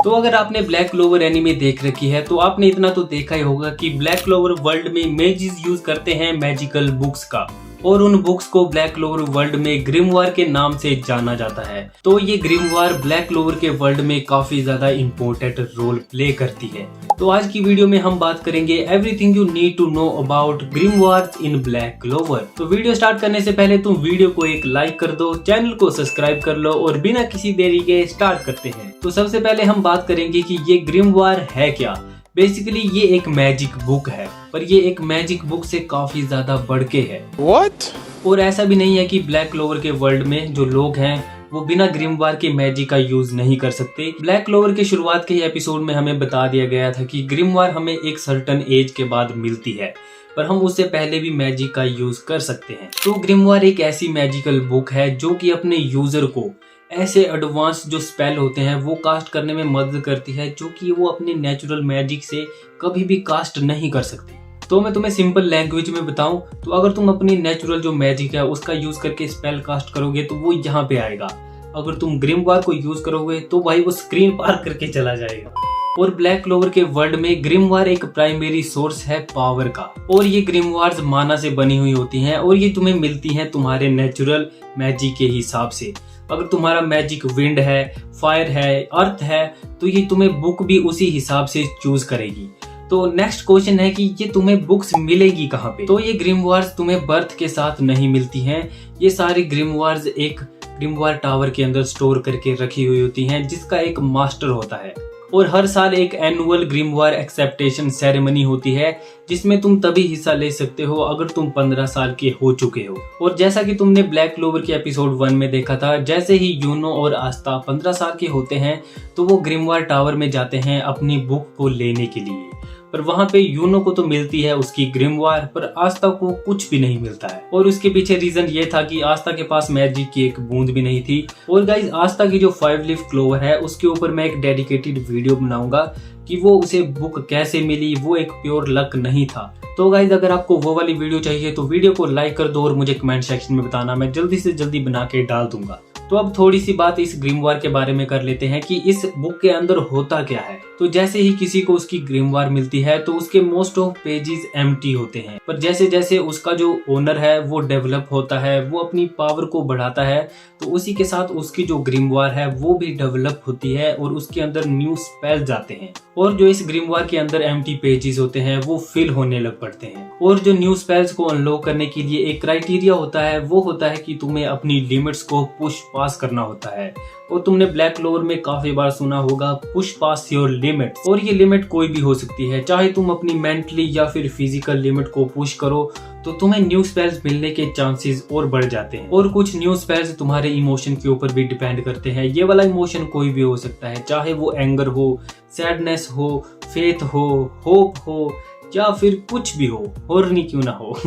तो अगर आपने ब्लैक क्लोवर एनीमे देख रखी है तो आपने इतना तो देखा ही होगा कि ब्लैक क्लोवर वर्ल्ड में मेजिस यूज करते हैं मैजिकल बुक्स का, और उन बुक्स को ब्लैक क्लोवर वर्ल्ड में ग्रिमवार के नाम से जाना जाता है। तो ये ग्रिमवार ब्लैक क्लोवर के वर्ल्ड में काफी ज्यादा इम्पोर्टेंट रोल प्ले करती है। तो आज की वीडियो में हम बात करेंगे everything you need to know about grimoires in Black Clover. तो वीडियो स्टार्ट करने से पहले तुम वीडियो को एक लाइक कर दो, चैनल को सब्सक्राइब कर लो और बिना किसी देरी के स्टार्ट करते हैं। तो सबसे पहले हम बात करेंगे कि ये ग्रिमवार है क्या। बेसिकली ये एक मैजिक बुक है, पर ये एक मैजिक बुक से काफी ज्यादा बढ़ के है। What? और ऐसा भी नहीं है कि ब्लैक क्लोवर के वर्ल्ड में जो लोग हैं वो बिना ग्रिमवार के मैजिक का यूज नहीं कर सकते। ब्लैक क्लोवर के शुरुआत के एपिसोड में हमें बता दिया गया था कि ग्रिमवार हमें एक सर्टेन एज के बाद मिलती है, पर हम उससे पहले भी मैजिक का यूज कर सकते हैं। तो ग्रिमवार एक ऐसी मैजिकल बुक है जो कि अपने यूजर को ऐसे एडवांस जो स्पेल होते हैं वो कास्ट करने में मदद करती है जो कि वो अपने नेचुरल मैजिक से कभी भी कास्ट नहीं कर सकते। तो मैं तुम्हें सिंपल लैंग्वेज में बताऊं तो अगर तुम अपनी नेचुरल जो मैजिक है उसका यूज करके स्पेल कास्ट करोगे तो वो यहाँ पे आएगा। अगर तुम ग्रिमवार को यूज करोगे तो भाई वो स्क्रीन पार करके चला जाएगा। और ब्लैक क्लोवर के वर्ल्ड में ग्रिमवार एक प्राइमरी सोर्स है पावर का, और ये ग्रिमवार्स माना से बनी हुई होती हैं और ये तुम्हें मिलती हैं तुम्हारे नेचुरल मैजिक के हिसाब से। अगर तुम्हारा मैजिक विंड है, फायर है, अर्थ है, तो ये तुम्हें बुक भी उसी हिसाब से चूज करेगी। तो नेक्स्ट क्वेश्चन है कि ये तुम्हें बुक्स मिलेगी कहाँ पे। तो ये ग्रिमवार्स तुम्हें बर्थ के साथ नहीं मिलती हैं। ये सारी ग्रिमवार्स एक ग्रिमवार टावर के अंदर स्टोर करके रखी हुई होती हैं जिसका एक मास्टर होता है, और हर साल एक एनुअल ग्रिमवार एक्सेप्टेशन सेरेमनी होती है जिसमें तुम तभी हिस्सा ले सकते हो अगर तुम 15 साल के हो चुके हो। और जैसा कि तुमने ब्लैक क्लोवर के एपिसोड 1 में देखा था, जैसे ही यूनो और आस्था 15 साल के होते हैं तो वो ग्रिमवार टावर में जाते हैं अपनी बुक को लेने के लिए। पर वहां पे यूनो को तो मिलती है उसकी ग्रिमवार, पर आस्था को कुछ भी नहीं मिलता है। और उसके पीछे रीजन ये था कि आस्था के पास मैजिक की एक बूंद भी नहीं थी। और गाइज आस्था की जो 5 लीफ क्लोवर है उसके ऊपर मैं एक डेडिकेटेड वीडियो बनाऊंगा कि वो उसे बुक कैसे मिली, वो एक प्योर लक नहीं था। तो गाइज अगर आपको वो वाली वीडियो चाहिए तो वीडियो को लाइक कर दो और मुझे कमेंट सेक्शन में बताना, मैं जल्दी से जल्दी बना के डाल दूंगा। तो अब थोड़ी सी बात इस ग्रिमवार के बारे में कर लेते हैं कि इस बुक के अंदर होता क्या है। तो जैसे ही किसी को उसकी ग्रिमवार मिलती है तो उसके मोस्ट ऑफ पेजेस एम्प्टी होते हैं, पर जैसे जैसे उसका जो ओनर है वो डेवलप होता है, वो अपनी पावर को बढ़ाता है, तो उसी के साथ उसकी जो ग्रिमवार है वो भी डेवलप होती है और उसके अंदर न्यू स्पेल जाते हैं। और जो इस ग्रिमवार के अंदर एम्प्टी पेजेस होते हैं वो फिल होने लग पड़ते हैं। और जो न्यू स्पेल्स को अनलॉक करने के लिए एक क्राइटेरिया होता है, वो होता है कि तुम्हें अपनी लिमिट्स को पुश पास करना होता है। और तुमने ब्लैक क्लोवर में काफी बार सुना होगा पुश पास योर लिमिट, और ये लिमिट कोई भी हो सकती है। चाहे तुम अपनी मेंटली या फिर फिजिकल लिमिट को पुश करो तो तुम्हें न्यू स्पेल्स मिलने के चांसेस और बढ़ जाते हैं। और कुछ न्यू स्पेल्स तुम्हारे इमोशन के ऊपर भी डिपेंड करते हैं। ये वाला इमोशन कोई भी हो सकता है, चाहे वो एंगर हो, सैडनेस हो, फेथ हो, होप हो, या फिर कुछ भी हो, हॉर्नी क्यों ना हो।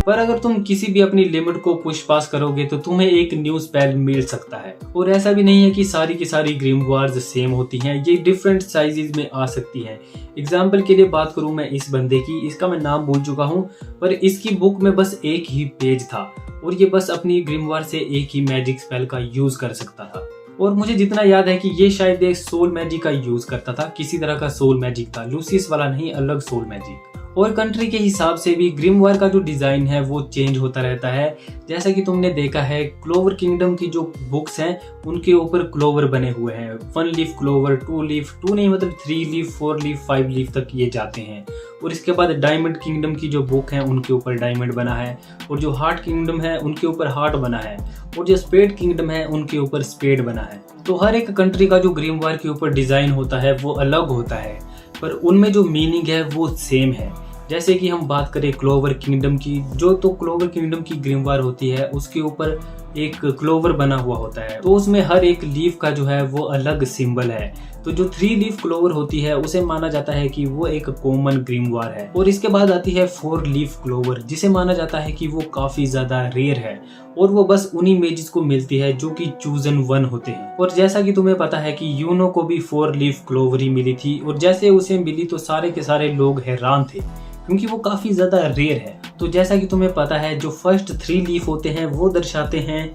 पर अगर तुम किसी भी अपनी लिमिट को पुश पास करोगे तो तुम्हें एक न्यू स्पेल मिल सकता है। और ऐसा भी नहीं है कि सारी की सारी ग्रिमवार्स सेम होती हैं, ये डिफरेंट साइजेस में आ सकती हैं। एग्जाम्पल के लिए बात करूं मैं इस बंदे की, इसका मैं नाम भूल चुका हूं, पर इसकी बुक में बस एक ही पेज था और ये बस अपनी ग्रिमवार से एक ही मैजिक स्पेल का यूज कर सकता था। और मुझे जितना याद है कि ये शायद एक सोल मैजिक का यूज करता था, किसी तरह का सोल मैजिक था, लूसियस वाला नहीं, अलग सोल मैजिक। और कंट्री के हिसाब से भी ग्रिमवार का जो डिजाइन है वो चेंज होता रहता है। जैसा कि तुमने देखा है क्लोवर किंगडम की जो बुक्स हैं उनके ऊपर क्लोवर बने हुए हैं, 1 लीफ क्लोवर, 2 लीफ, 2 नहीं मतलब 3 लीफ, 4 लीफ, 5 लीफ तक ये जाते हैं। और इसके बाद डायमंड किंगडम की जो बुक है उनके ऊपर डायमंड बना है, और जो हार्ट किंगडम है उनके ऊपर हार्ट बना है, और जो स्पेड किंगडम है उनके ऊपर स्पेड बना है। तो हर एक कंट्री का जो ग्रिमवार के ऊपर डिजाइन होता है वो अलग होता है, पर उनमें जो मीनिंग है वो सेम है। जैसे कि हम बात करें क्लोवर किंगडम की, जो तो क्लोवर किंगडम की ग्रिमवार होती है उसके ऊपर एक क्लोवर बना हुआ होता है, तो उसमें हर एक लीफ का जो है वो अलग सिंबल है। तो जो 3 लीफ क्लोवर होती है उसे माना जाता है कि वो एक कॉमन ग्रिमवार है। और इसके बाद आती है 4 लीफ क्लोवर, जिसे माना जाता है कि वो काफी ज्यादा रेयर है और वो बस उन्हीं मेजिस को मिलती है जो कि चूजन 1 होते हैं। और जैसा कि तुम्हें पता है कि यूनो को भी 4 लीफ क्लोवर ही मिली थी, और जैसे उसे मिली तो सारे के सारे लोग हैरान थे क्योंकि वो काफी ज्यादा रेयर है। तो जैसा कि तुम्हें पता है जो फर्स्ट 3 लीफ होते हैं वो दर्शाते हैं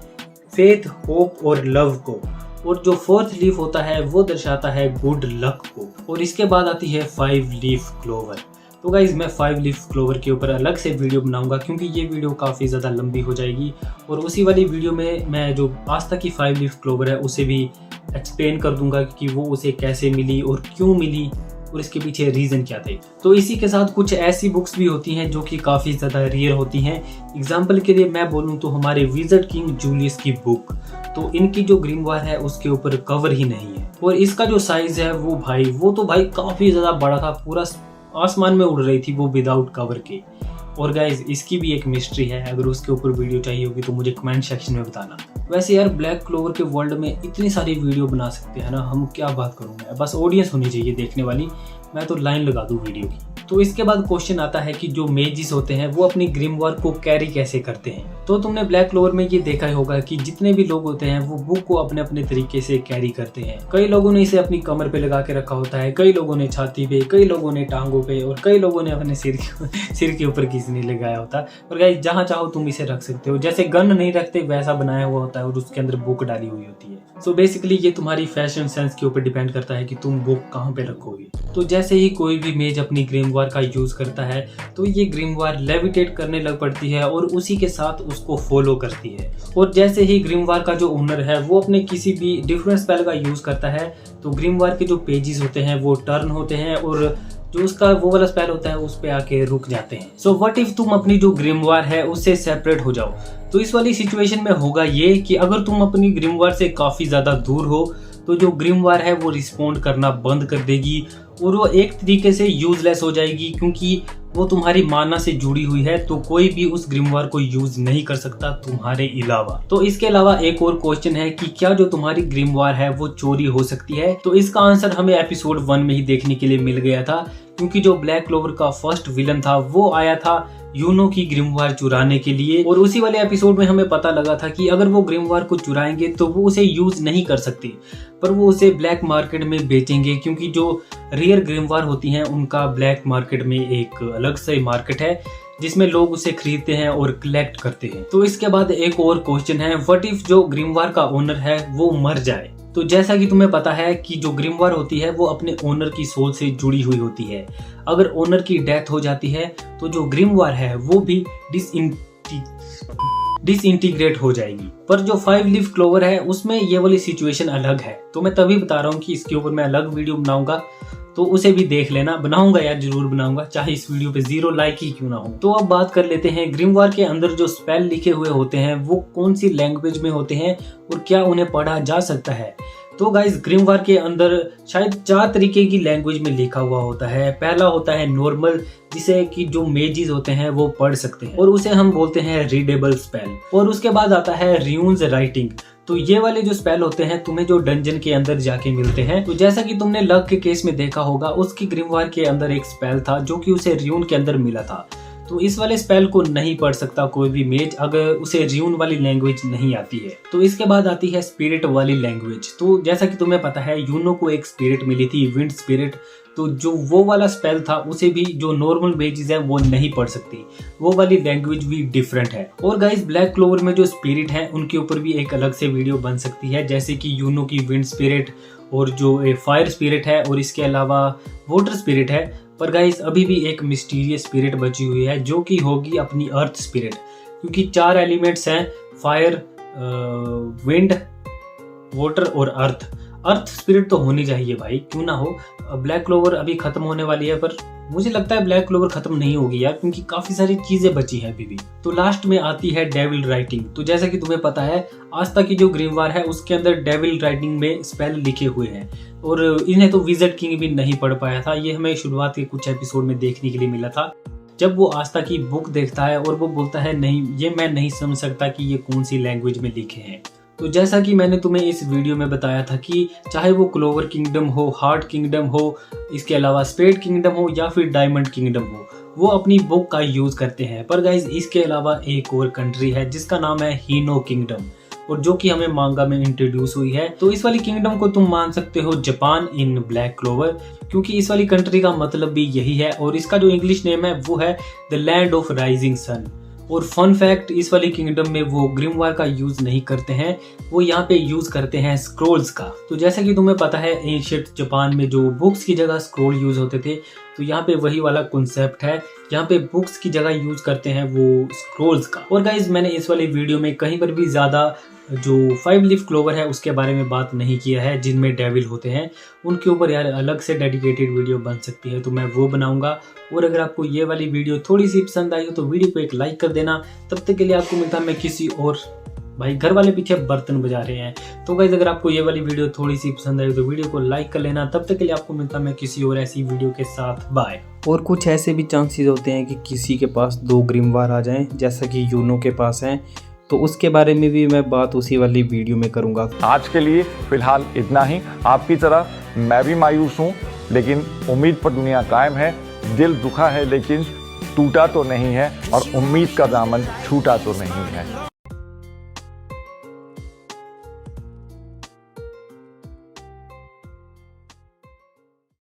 फेथ, होप और लव को, और जो 4th लीफ होता है वो दर्शाता है गुड लक को। और इसके बाद आती है 5 लीफ क्लोवर। तो गाइज मैं 5 लीफ क्लोवर के ऊपर अलग से वीडियो बनाऊंगा क्योंकि ये वीडियो काफ़ी ज़्यादा लंबी हो जाएगी, और उसी वाली वीडियो में मैं जो पास्ता की 5 लीफ क्लोवर है उसे भी एक्सप्लेन कर दूंगा कि वो उसे कैसे मिली और क्यों मिली और इसके पीछे रीज़न क्या थे। तो इसी के साथ कुछ ऐसी बुक्स भी होती हैं जो कि काफ़ी ज़्यादा रेयर होती हैं। एग्जाम्पल के लिए मैं बोलूँ तो हमारे विज़र्ड किंग जूलियस की बुक, तो इनकी जो ग्रिमवार है उसके ऊपर कवर ही नहीं है, और इसका जो साइज़ है वो तो भाई काफ़ी ज़्यादा बड़ा था, पूरा आसमान में उड़ रही थी वो विदाउट कवर के। और गाइज इसकी भी एक मिस्ट्री है, अगर उसके ऊपर वीडियो चाहिए होगी तो मुझे कमेंट सेक्शन में बताना। वैसे यार ब्लैक क्लोवर के वर्ल्ड में इतनी सारी वीडियो बना सकते हैं ना, हम क्या बात करूँगा, बस ऑडियंस होनी चाहिए देखने वाली, मैं तो लाइन लगा दूँ वीडियो की। तो इसके बाद क्वेश्चन आता है कि जो मेजिस होते हैं वो अपनी ग्रिमवार को कैरी कैसे करते हैं। तो तुमने ब्लैक क्लोवर में ये देखा ही होगा कि जितने भी लोग होते हैं वो बुक को अपने अपने तरीके से कैरी करते हैं। कई लोगों ने इसे अपनी कमर पे लगा के रखा होता है, कई लोगों ने छाती पे, कई लोगों ने टांगों पे, और कई लोगों ने अपने सिर के ऊपर किसी ने लगाया होता। और गाइस जहाँ चाहो तुम इसे रख सकते हो, जैसे गन नहीं रखते वैसा बनाया हुआ होता है और उसके अंदर बुक डाली हुई होती है। सो बेसिकली ये तुम्हारी फैशन सेंस के ऊपर डिपेंड करता है कि तुम बुक कहाँ पे रखोगे। तो जैसे ही कोई भी मेज अपनी ग्रिमवार का यूज करता है तो ये ग्रिमवार लेविटेट करने लग पड़ती है और उसी के साथ उसको फॉलो करती है। और जैसे ही ग्रिमवार का जो ओनर है वो अपने किसी भी डिफरेंट स्पेल का यूज करता है तो ग्रिमवार के जो पेजेस होते हैं वो टर्न होते हैं और जो उसका वो वाला स्पेल होता है उस पे आके रुक जाते हैं। सो व्हाट इफ तुम अपनी जो ग्रिमवार है उससे सेपरेट हो जाओ। तो इस वाली सिचुएशन में होगा ये कि अगर तुम अपनी ग्रिमवार से काफी ज्यादा दूर हो तो जो ग्रिमवार है वो रिस्पॉन्ड करना बंद कर देगी और वो एक तरीके से यूजलेस हो जाएगी, क्योंकि वो तुम्हारी माना से जुड़ी हुई है, तो कोई भी उस ग्रिमवार को यूज नहीं कर सकता तुम्हारे अलावा। तो इसके अलावा एक और क्वेश्चन है कि क्या जो तुम्हारी ग्रिमवार है वो चोरी हो सकती है। तो इसका आंसर हमें एपिसोड 1 में ही देखने के लिए मिल गया था, क्योंकि जो ब्लैक क्लोवर का फर्स्ट विलन था वो आया था यूनो की ग्रिमवार चुराने के लिए, और उसी वाले एपिसोड में हमें पता लगा था कि अगर वो ग्रिमवार को चुराएंगे तो वो उसे यूज नहीं कर सकते, पर वो उसे ब्लैक मार्केट में बेचेंगे, क्योंकि जो रियर ग्रिमवार होती हैं उनका ब्लैक मार्केट में एक अलग से मार्केट है जिसमें लोग उसे खरीदते हैं और कलेक्ट करते हैं। तो इसके बाद एक और क्वेश्चन है, व्हाट इफ जो ग्रिमवार का ओनर है वो मर जाए। तो जैसा कि तुम्हें पता है कि जो ग्रिमवार होती है वो अपने ओनर की सोल से जुड़ी हुई होती है। अगर ओनर की डेथ हो जाती है तो जो ग्रिमवार है वो भी डिसइंटीग्रेट हो जाएगी। पर जो 5 लीफ क्लोवर है उसमें ये वाली सिचुएशन अलग है। तो मैं तभी बता रहा हूँ कि इसके ऊपर मैं अलग वीडियो बनाऊंगा, तो उसे भी देख लेना। बनाऊंगा यार, जरूर बनाऊंगा, चाहे इस वीडियो पे 0 लाइक ही क्यों ना हो। तो अब बात कर लेते हैं ग्रिमवार के अंदर जो स्पेल लिखे हुए होते हैं वो कौन सी लैंग्वेज में होते हैं और क्या उन्हें पढ़ा जा सकता है। तो गाइस ग्रिमवार के अंदर शायद 4 तरीके की लैंग्वेज में लिखा हुआ होता है। पहला होता है नॉर्मल, जिसे कि जो मेजिस होते हैं वो पढ़ सकते हैं और उसे हम बोलते हैं रीडेबल स्पेल। और उसके बाद आता है र्यून्स राइटिंग। तो ये वाले जो स्पेल होते हैं तुम्हें जो डंजन के अंदर जाके मिलते हैं। तो जैसा कि तुमने लक के केस में देखा होगा, उसकी ग्रिमवार के अंदर एक स्पेल था जो कि उसे र्यून के अंदर मिला था। तो इस वाले स्पेल को नहीं पढ़ सकता कोई भी मेज अगर उसे र्यून वाली लैंग्वेज नहीं आती है। तो इसके बाद आती है स्पिरिट वाली लैंग्वेज। तो जैसा कि तुम्हें पता है यूनो को एक स्पिरिट मिली थी, विंड स्पिरिट। तो जो वो वाला स्पेल था उसे भी जो नॉर्मल मेजेस है वो नहीं पढ़ सकती, वो वाली लैंग्वेज भी डिफरेंट है। और गाइस ब्लैक क्लोवर में जो स्पिरिट है उनके ऊपर भी एक अलग से वीडियो बन सकती है, जैसे कि यूनो की विंड स्पिरिट और जो फायर स्पिरिट है और इसके अलावा वाटर स्पिरिट है। पर गाइस अभी भी एक मिस्टीरियस स्पिरिट बची हुई है जो कि होगी अपनी अर्थ स्पिरिट, क्योंकि 4 एलिमेंट्स हैं, फायर, विंड, वाटर और अर्थ। अर्थ स्पिरिट तो होनी चाहिए भाई, क्यों ना हो। ब्लैक क्लोवर अभी खत्म होने वाली है, पर मुझे लगता है ब्लैक क्लोवर खत्म नहीं होगी यार, क्योंकि काफी सारी चीजें बची हैं अभी भी। तो लास्ट में आती है डेविल राइटिंग। तो जैसा कि तुम्हें पता है आस्था की जो ग्रिमवार है उसके अंदर डेविल राइटिंग में स्पेल लिखे हुए हैं और इन्हें तो विज़र्ड किंग भी नहीं पढ़ पाया था। ये हमें शुरुआत के कुछ एपिसोड में देखने के लिए मिला था, जब वो आस्था की बुक देखता है और वो बोलता है नहीं, ये मैं नहीं समझ सकता कि ये कौन सी लैंग्वेज में लिखे हैं। तो जैसा कि मैंने तुम्हें इस वीडियो में बताया था कि चाहे वो क्लोवर किंगडम हो, हार्ट किंगडम हो, इसके अलावा स्पेड किंगडम हो या फिर डायमंड किंगडम हो, वो अपनी बुक का यूज करते हैं। पर गाइज इसके अलावा एक और कंट्री है जिसका नाम है हीनो किंगडम, और जो कि हमें मांगा में इंट्रोड्यूस हुई है। तो इस वाली किंगडम को तुम मान सकते हो जापान इन ब्लैक क्लोवर, क्योंकि इस वाली कंट्री का मतलब भी यही है। और इसका जो इंग्लिश नेम है वो है the land of rising sun. और फन फैक्ट, इस वाली किंगडम में वो ग्रिमवार का यूज नहीं करते हैं, वो यहाँ पे यूज करते हैं स्क्रोल्स का। तो जैसा कि तुम्हें पता है एंशिएंट जापान में जो बुक्स की जगह स्क्रोल यूज होते थे, तो यहाँ पे वही वाला कॉन्सेप्ट है, यहाँ पे बुक्स की जगह यूज करते हैं वो स्क्रोल्स का। और गाइज मैंने इस वाली वीडियो में कहीं पर भी ज्यादा जो 5 लीफ क्लोवर है उसके बारे में बात नहीं किया है, जिनमें डेविल होते हैं उनके ऊपर यार अलग से डेडिकेटेड वीडियो बन सकती है, तो मैं वो बनाऊंगा। और अगर आपको ये वाली वीडियो थोड़ी सी पसंद आई हो तो वीडियो को एक लाइक कर देना। तब तक के लिए आपको मिलता मैं किसी और, भाई घर वाले पीछे बर्तन बजा रहे हैं। तो गाइस अगर आपको ये वाली वीडियो थोड़ी सी पसंद आई तो वीडियो को लाइक कर लेना। तब तक के लिए आपको मिलता मैं किसी और ऐसी वीडियो के साथ, बाय। और कुछ ऐसे भी चांसेस होते हैं कि किसी के पास 2 ग्रिमवार आ जाएं, जैसा कि यूनो के पास हैं, तो उसके बारे में भी मैं बात उसी वाली वीडियो में करूंगा। आज के लिए फिलहाल इतना ही। आपकी तरह मैं भी मायूस हूँ, लेकिन उम्मीद पर दुनिया कायम है। दिल दुखा है लेकिन टूटा तो नहीं है, और उम्मीद का दामन छूटा तो नहीं है।